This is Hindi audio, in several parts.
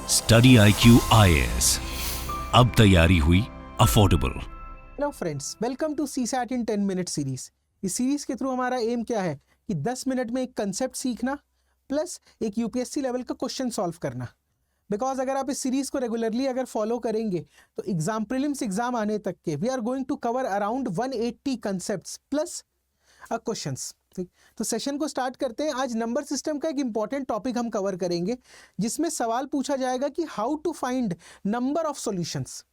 स्टडी IQ IAS, अब तैयारी हुई अफोर्डेबल। Hello friends, welcome to CSAT in 10 minute series. इस सीरीज के थ्रू हमारा एम क्या है कि 10 मिनट में एक कंसेप्ट सीखना प्लस एक यूपीएससी लेवल का क्वेश्चन सॉल्व करना। बिकॉज अगर आप इस सीरीज को रेगुलरली अगर फॉलो करेंगे तो एग्जाम प्रीलिम्स एग्जाम आने तक के we are going to cover around 180 concepts plus questions. ठीक, तो सेशन को स्टार्ट करते हैं। आज नंबर सिस्टम का एक इंपॉर्टेंट टॉपिक हम कवर करेंगे जिसमें सवाल पूछा जाएगा कि how to find number of solutions.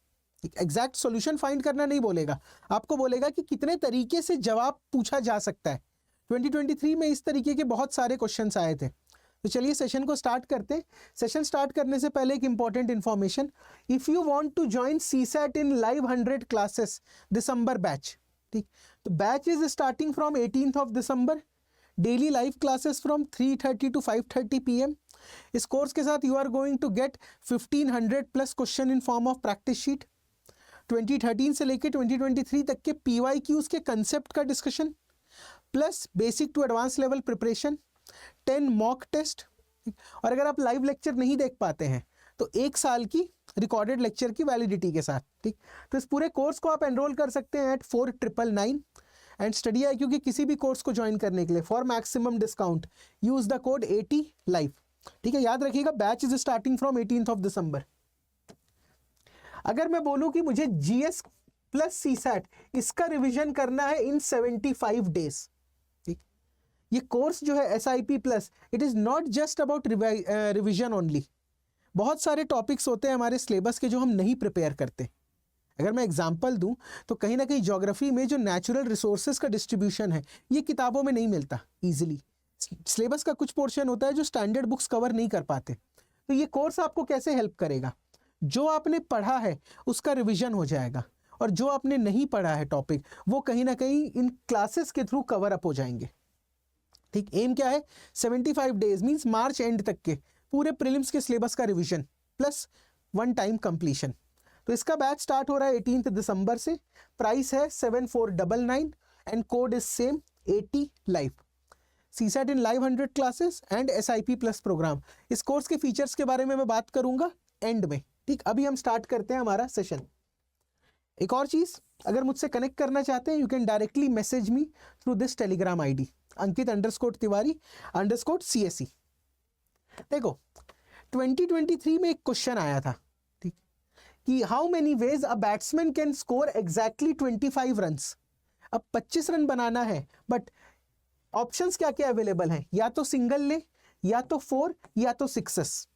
Exact solution find करना नहीं बोलेगा, आपको बोलेगा कि कितने तरीके से जवाब पूछा जा सकता है। 2023 में इस तरीके के बहुत सारे क्वेश्चंस आए थे। तो चलिए सेशन को स्टार्ट करते हैं। सेशन स्टार्ट करने से पहले एक important information, if you want to join CSAT in live 100 classes December batch, ठीक, तो batch is starting from 18th of December, daily live classes from 3:30 to 5:30 PM। इस कोर्स के साथ you are going to get 1500 plus question in form of practice sheet. 2013 से लेकर 2023 तक के PYQs के कंसेप्ट का discussion plus basic to advance level preparation, 10 mock test. और अगर आप लाइव लेक्चर नहीं देख पाते हैं तो 1 साल की रिकॉर्डेड लेक्चर की वैलिडिटी के साथ। ठीक, तो इस पूरे कोर्स को आप एनरोल कर सकते हैं एट 4999 एंड स्टडी IQ के किसी भी कोर्स को ज्वाइन करने के लिए for maximum discount use the code 80 live. ठीक है, याद रखिएगा batch is starting from 18th of December। अगर मैं बोलूं कि मुझे GS प्लस CSAT इसका रिवीजन करना है इन 75 डेज, ठीक, ये कोर्स जो है SIP plus, it is not just about revision only. बहुत सारे टॉपिक्स होते हैं हमारे सिलेबस के जो हम नहीं प्रिपेयर करते। अगर मैं एग्जांपल दूं तो कहीं ना कहीं ज्योग्राफी में जो नेचुरल रिसोर्सेज का डिस्ट्रीब्यूशन है ये किताबों में नहीं मिलता इजीली। सिलेबस का कुछ पोर्शन होता है जो स्टैंडर्ड बुक्स कवर नहीं कर पाते। तो ये कोर्स आपको कैसे हेल्प करेगा, जो आपने पढ़ा है उसका रिविजन हो जाएगा और जो आपने नहीं पढ़ा है टॉपिक वो कहीं ना कहीं इन क्लासेस के थ्रू कवर अप हो जाएंगे। ठीक, एम क्या है, 75 डेज मीन्स मार्च एंड तक के पूरे प्रीलिम्स के सिलेबस का रिवीजन प्लस 1 टाइम कंप्लीशन। तो इसका बैच स्टार्ट हो रहा है 18th दिसंबर से। प्राइस है 7499 and code is same 80 live. CSAT in live 100 classes and SIP plus program. इस कोर्स के फीचर्स के बारे में मैं बात करूंगा एंड में। ठीक, अभी हम स्टार्ट करते हैं हमारा सेशन। एक और चीज, अगर मुझसे कनेक्ट करना चाहते हैं you can directly message me through this Telegram ID Ankit_Tiwari_CSE। देखो 2023 में एक क्वेश्चन आया था, ठीक, कि how many ways a batsman can score exactly 25 runs. अब 25 रन बनाना है बट ऑप्शंस क्या क्या अवेलेबल हैं, या तो सिंगल ले, या तो 4, या तो 6s।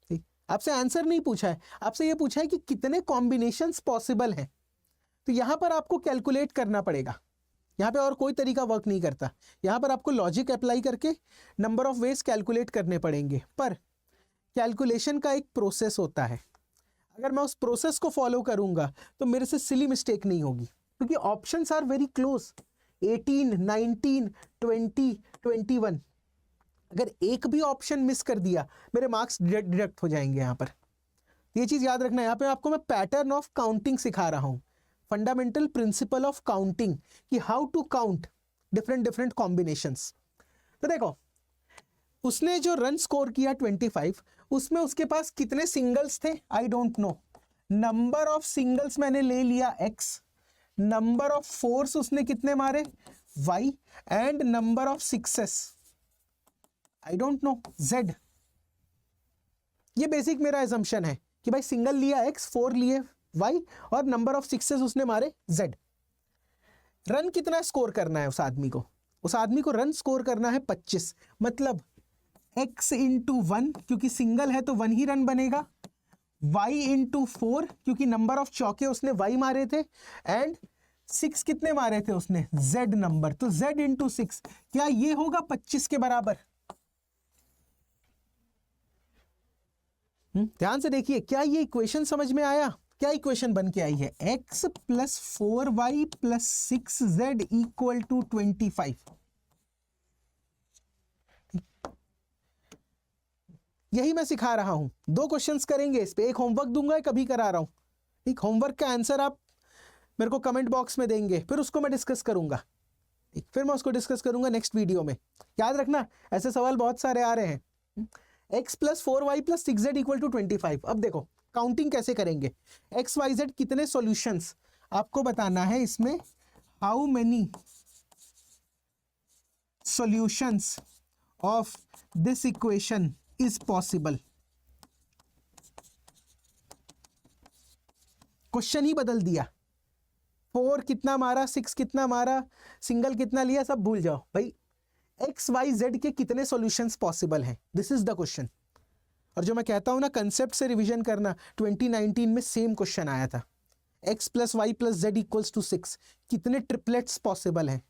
ठीक, आपसे आंसर नहीं पूछा है, आपसे ये पूछा है कि कितने कॉम्बिनेशंस पॉसिबल हैं। तो यहां पर आपको कैलकुलेट करना पड़ेगा। यहाँ पे और कोई तरीका वर्क नहीं करता। यहाँ पर आपको लॉजिक अप्लाई करके नंबर ऑफ वेज कैलकुलेट करने पड़ेंगे, पर कैलकुलेशन का एक प्रोसेस होता है। अगर मैं उस प्रोसेस को फॉलो करूंगा तो मेरे से सिली मिस्टेक नहीं होगी, क्योंकि ऑप्शंस आर वेरी क्लोज, 18, 19, 20, 21। अगर एक भी ऑप्शन मिस कर दिया मेरे मार्क्स डिडक्ट हो जाएंगे। यहाँ पर ये चीज याद रखना है। यहाँ पे आपको मैं पैटर्न ऑफ काउंटिंग सिखा रहा हूँ, फंडामेंटल प्रिंसिपल ऑफ काउंटिंग, कि how to count different combinations. तो देखो उसने जो रन स्कोर किया 25, उसमें उसके पास कितने सिंगल्स थे I don't know. Number of singles मैंने ले लिया x, नंबर ऑफ फोर्स उसने कितने मारे y, and number of sixes I don't know z। ये बेसिक मेरा एजम्पशन है कि भाई सिंगल लिया x, 4 लिए y और नंबर ऑफ सिक्सेस उसने मारे z। रन कितना स्कोर करना है उस आदमी को रन स्कोर करना है 25, मतलब x इंटू 1, क्योंकि सिंगल है तो 1 ही रन बनेगा, y इंटू 4 क्योंकि नंबर ऑफ चौके उसने y मारे थे, एंड 6 कितने मारे थे उसने z नंबर, तो z इंटू 6, क्या ये होगा 25 के बराबर। ध्यान से देखिए, क्या ये इक्वेशन समझ में आया, क्या इक्वेशन बन के आई है, x plus 4y plus 6z equal to 25। यही मैं सिखा रहा हूं। 2 क्वेश्चंस करेंगे इस पे, एक होमवर्क दूंगा, एक अभी करा रहा हूं। ठीक, होमवर्क का आंसर आप मेरे को कमेंट बॉक्स में देंगे, फिर उसको मैं डिस्कस करूंगा। ठीक, फिर मैं उसको डिस्कस करूंगा नेक्स्ट वीडियो में। याद रखना ऐसे सवाल बहुत सारे आ रहे हैं। x plus 4y plus 6z equal to 25। अब देखो काउंटिंग कैसे करेंगे, एक्स वाई जेड कितने सॉल्यूशंस आपको बताना है इसमें, how many solutions of this equation is possible. Question ही बदल दिया, 4 कितना मारा, 6 कितना मारा, सिंगल कितना लिया, सब भूल जाओ भाई। एक्स वाई जेड के कितने सॉल्यूशंस पॉसिबल हैं, दिस इज द क्वेश्चन। और जो मैं कहता हूं ना कंसेप्ट से रिवीजन करना, 2019 में सेम क्वेश्चन आया था, x plus y plus z equals to 6, कितने ट्रिपलेट्स पॉसिबल हैं।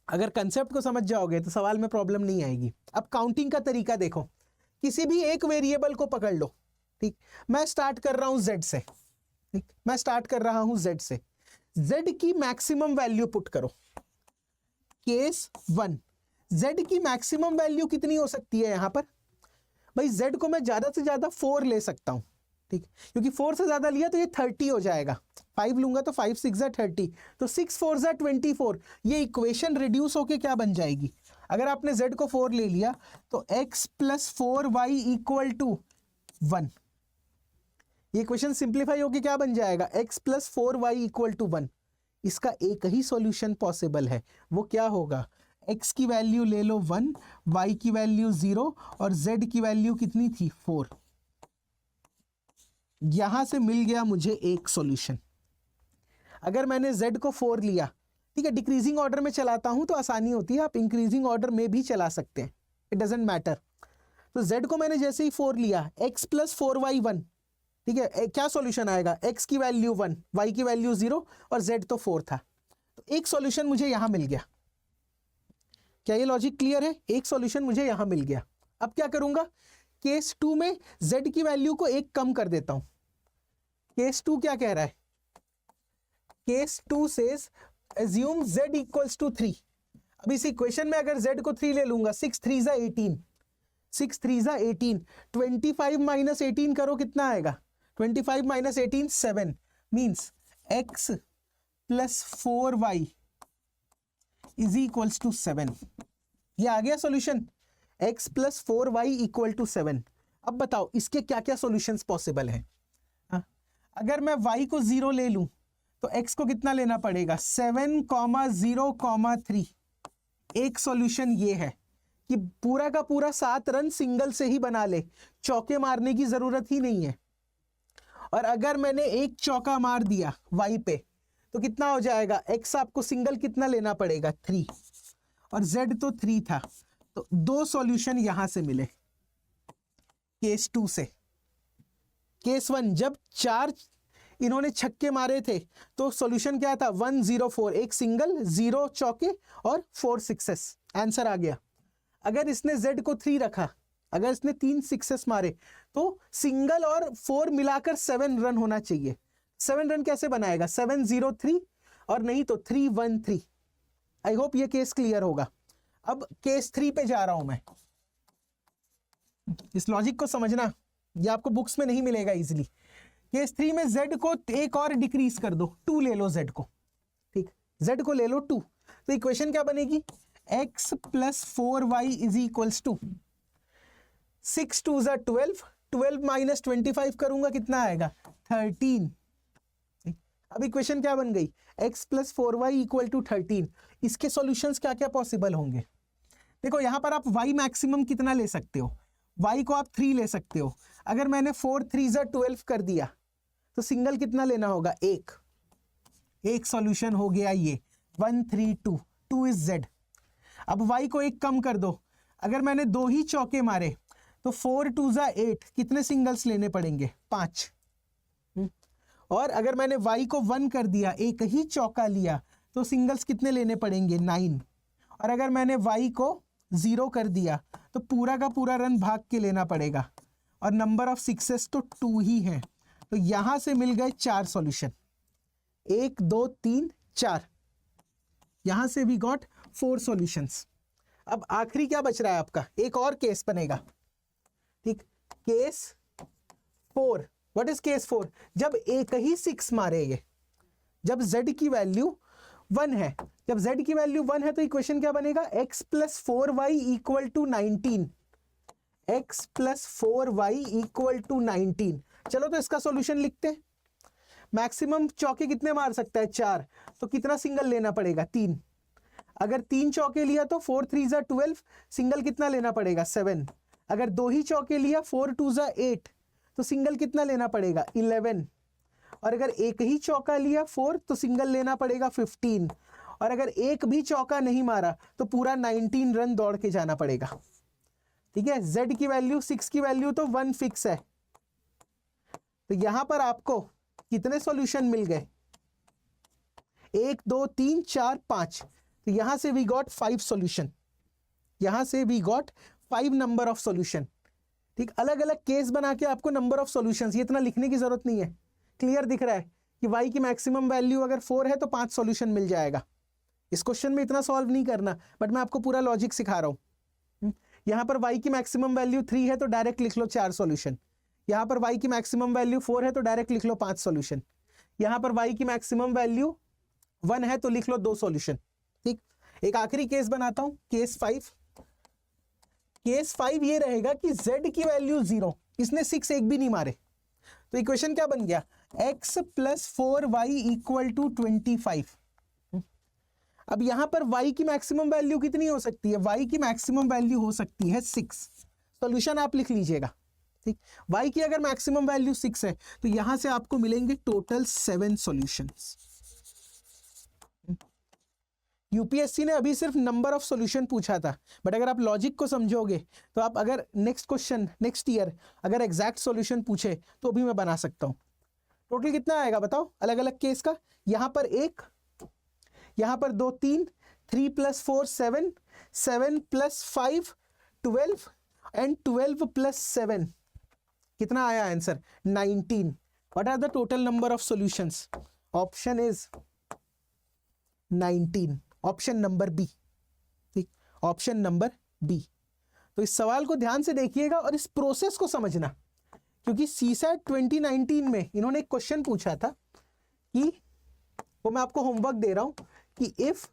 अगर कंसेप्ट को समझ जाओगे तो सवाल में प्रॉब्लम नहीं आएगी। अब काउंटिंग का तरीका देखो, किसी भी एक वेरिएबल को पकड़ लो, ठीक, मैं स्टार्ट कर रहा हूं z से, ठीक, मैं स्टार्ट कर रहा हूं z से, z की मैक्सिमम वैल्यू पुट करो। केस 1, z की मैक्सिमम वैल्यू कितनी हो सकती है यहां पर भाई, z को मैं ज्यादा से ज्यादा 4 ले सकता हूं, ठीक, क्योंकि 4 से ज्यादा लिया तो ये 30 हो जाएगा, 5 लूंगा तो 5 6 30, तो 6 4 24। ये इक्वेशन रिड्यूस होके क्या बन जाएगी, अगर आपने z को 4 ले लिया तो x plus 4y equal to 1। ये इक्वेशन सिंप्लीफाई होके क्या बन जाएगा, x plus 4y equal to 1। इसका एक ही सॉल्यूशन पॉसिबल है, वो क्या होगा, x की वैल्यू ले लो 1, y की वैल्यू 0 और z की वैल्यू कितनी थी 4। यहां से मिल गया मुझे एक सॉल्यूशन। अगर मैंने z को 4 लिया, ठीक है, डिक्रीजिंग ऑर्डर में चलाता हूं तो आसानी होती है, आप इंक्रीजिंग ऑर्डर में भी चला सकते हैं, इट डजंट मैटर। तो z को मैंने जैसे ही 4 लिया, x प्लस 4y 1, ठीक है, क्या सॉल्यूशन आएगा, x की वैल्यू 1, y की वैल्यू 0 और z तो 4 था, तो एक सॉल्यूशन मुझे यहां मिल गया। क्या ये लॉजिक क्लियर है, एक सॉल्यूशन मुझे यहां मिल गया। अब क्या करूंगा, केस 2 में z की वैल्यू को 1 कम कर देता हूं। केस 2 क्या कह रहा है, case 2 says assume z equals to 3। अब इस इक्वेशन में अगर z को 3 ले लूंगा, 6 3 जा 18, 6 3 जा 18, 25 माइनस 18 करो कितना आएगा, 25 minus 18 7, means x plus 4y is equals to 7। ये आ गया solution, x plus 4y equal to 7। अब बताओ इसके क्या क्या सॉल्यूशंस पॉसिबल हैं। अगर मैं y को 0 ले लूं तो x को कितना लेना पड़ेगा, 7, 0, 3। एक सॉल्यूशन ये है कि पूरा का पूरा 7 रन सिंगल से ही बना ले, चौके मारने की जरूरत ही नहीं है। और अगर मैंने एक चौका मार दिया y पे तो कितना हो जाएगा, x आपको सिंगल कितना लेना पड़ेगा 3, और z तो 3 था, तो 2 सॉल्यूशन यहां से मिले केस 2 से। केस 1 जब 4 इन्होंने छक्के मारे थे तो सॉल्यूशन क्या था, 1 0 4, एक सिंगल, 0 चौके और 4 सिक्सेस, आंसर आ गया। अगर इसने z को 3 रखा, अगर इसने 3 सिक्सेस मारे तो सिंगल और 4 मिलाकर 7 रन होना चाहिए। 7 रन कैसे बनाएगा, 7 0 3 और नहीं तो 3 1 3। आई होप ये केस क्लियर होगा। अब केस 3 पे जा रहा हूं मैं, इस लॉजिक को समझना, ये आपको बुक्स में नहीं मिलेगा इजीली। केस 3 में z को एक और डिक्रीज कर दो, 2 ले लो z को, ठीक, z को ले लो 2, तो इक्वेशन क्या बनेगी, x plus 4y is equals to 6 2 जा 12, 12 माइनस 25 करूंगा कितना आएगा 13। अब इक्वेशन क्या बन गई, x plus 4y equal to 13। इसके सॉल्यूशंस क्या क्या पॉसिबल होंगे, देखो यहां पर आप y मैक्सिमम कितना ले सकते हो, y को आप 3 ले सकते हो। अगर मैंने 4 3 जा 12 कर दिया तो सिंगल कितना लेना होगा, एक सॉल्यूशन हो गया ये 1 3 2, 2 इज z। अब y को 1 कम कर दो, अगर मैंने 2 ही चौके मारे तो 4 2 जा 8, कितने सिंगल्स लेने पड़ेंगे 5। और अगर मैंने y को 1 कर दिया, एक ही चौका लिया, तो सिंगल्स कितने लेने पड़ेंगे 9। और अगर मैंने y को 0 कर दिया तो पूरा का पूरा रन भाग के लेना पड़ेगा, और नंबर ऑफ सिक्सेस तो 2 ही है। तो यहां से मिल गए 4 सॉल्यूशन, 1 2 3 4, यहां से भी गॉट 4 सॉल्यूशंस। अब आखिरी क्या बच रहा है आपका, एक और केस बनेगा, ठीक, केस 4। व्हाट इज केस 4, जब एक ही 6 मारे, ये जब z की वैल्यू 1 है, जब z की वैल्यू 1 है तो इक्वेशन क्या बनेगा, x plus 4y equal to 19। x plus 4y equal to 19। चलो तो इसका सॉल्यूशन लिखते हैं। मैक्सिमम चौके कितने मार सकता है? 4। तो कितना सिंगल लेना पड़ेगा? 3। अगर 3 चौके लिया तो 4 3 जा 12, सिंगल कितना लेना पड़ेगा? 7। अगर 2 ही चौके लिया 4 2 जा 8, तो सिंगल कितना लेना पड़ेगा? 11। और अगर एक ही चौका लिया 4, तो सिंगल लेना पड़ेगा 15। और अगर एक भी चौका नहीं मारा तो पूरा 19 रन दौड़ के जाना पड़ेगा। ठीक है, z की वैल्यू 6 की वैल्यू तो 1 फिक्स है। तो यहां पर आपको कितने सॉल्यूशन मिल गए? 1 2 3 4 5। तो यहां से वी गॉट 5 सॉल्यूशन। यहां से we got 5 number of solution. ठीक, अलग अलग केस बना के आपको नंबर ऑफ सॉल्यूशंस, ये इतना लिखने की जरूरत नहीं है। क्लियर दिख रहा है कि y की मैक्सिमम वैल्यू अगर 4 है तो 5 सॉल्यूशन मिल जाएगा। इस क्वेश्चन में इतना सॉल्व नहीं करना, बट मैं आपको पूरा लॉजिक सिखा रहा हूं। यहां पर y की मैक्सिमम वैल्यू 3 है तो डायरेक्ट लिख लो 4 सॉल्यूशन। यहां पर y की मैक्सिमम वैल्यू 4 है तो डायरेक्ट लिख लो 5 सॉल्यूशन। यहां पर y की मैक्सिमम वैल्यू 1 है तो लिख लो 2 सॉल्यूशन। ठीक, एक आखिरी केस बनाता हूं, केस 5। केस 5 ये रहेगा कि z की वैल्यू 0, इसने 6 एक भी नहीं मारे। तो इक्वेशन क्या बन गया? x plus 4y equal to 25। अब यहां पर y की मैक्सिमम वैल्यू कितनी हो सकती है? y की मैक्सिमम वैल्यू हो सकती है 6। सॉल्यूशन आप लिख लीजिएगा। ठीक, y की अगर मैक्सिमम वैल्यू 6 है तो यहां से आपको मिलेंगे टोटल 7 सॉल्यूशंस। यूपीएससी ने अभी सिर्फ नंबर ऑफ सॉल्यूशन पूछा था, बट अगर आप लॉजिक को समझोगे तो आप अगर नेक्स्ट क्वेश्चन नेक्स्ट ईयर अगर एग्जैक्ट सॉल्यूशन पूछे तो भी मैं बना सकता हूं। टोटल कितना आएगा बताओ अलग अलग केस का? यहां पर 1, यहां पर 2 3, 3 प्लस 4 7, 7 प्लस 5 12 एंड 12 प्लस 7 कितना आया answer? 19। What are the total number of solutions? Option is 19, option number B. ठीक, ऑप्शन नंबर बी। तो इस सवाल को ध्यान से देखिएगा और इस प्रोसेस को समझना, क्योंकि सीसैट 2019 में इन्होंने एक क्वेश्चन पूछा था कि, वो मैं आपको होमवर्क दे रहा हूं कि if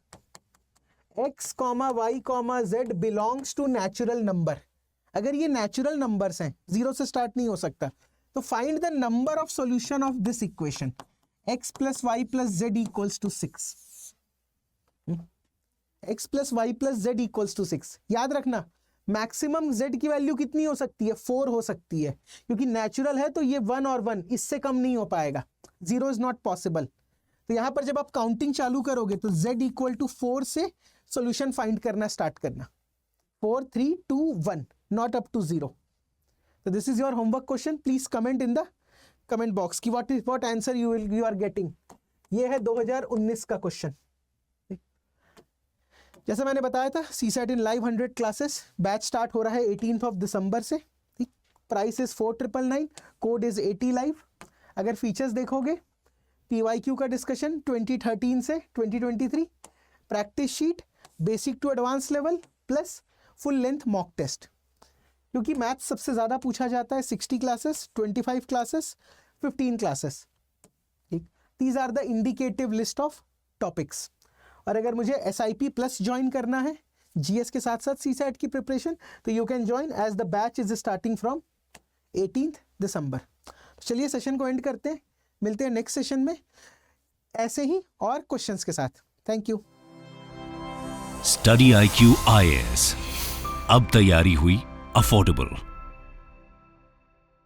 x, y, z belongs to natural number, अगर ये नेचुरल नंबर्स हैं, 0 से स्टार्ट नहीं हो सकता, तो find the number of solution of this equation x plus y plus z equals to 6। x plus y plus z equals to 6। याद रखना मैक्सिमम z की वैल्यू कितनी हो सकती है? 4 हो सकती है, क्योंकि नेचुरल है तो ये 1 और 1, इससे कम नहीं हो पाएगा। 0 इज नॉट पॉसिबल। तो यहां पर जब आप काउंटिंग चालू करोगे तो z इक्वल टू 4 से सॉल्यूशन फाइंड करना स्टार्ट करना। 4 3 2 1, नॉट अप टू 0। तो this is your homework question. Please comment in the comment box की what answer you are getting. ये है 2019 का क्वेश्चन। जैसे मैंने बताया था, CSAT in live 100 classes batch start हो रहा है 18 दिसंबर से। ठीक, price is 4999, code is 80 live. अगर फीचर्स देखोगे, PYQ का डिस्कशन 2013 से 2023, practice sheet, basic to advance level plus full length mock test. क्योंकि मैथ्स सबसे ज़्यादा पूछा जाता है, 60 क्लासेस, 25 क्लासेस, 15 क्लासेस। ठीक, these are the indicative list of topics. और अगर मुझे SIP प्लस ज्वाइन करना है GS के साथ साथ CSAT की प्रिपरेशन, तो you can join as the batch is starting from 18 December. चलिए सेशन को एंड करते हैं, मिलते हैं नेक्स्ट सेशन में ऐसे ही और क्वेश्चंस के साथ। Thank you. Study IQ IAS, अब तैयारी हुई अफोर्डेबल।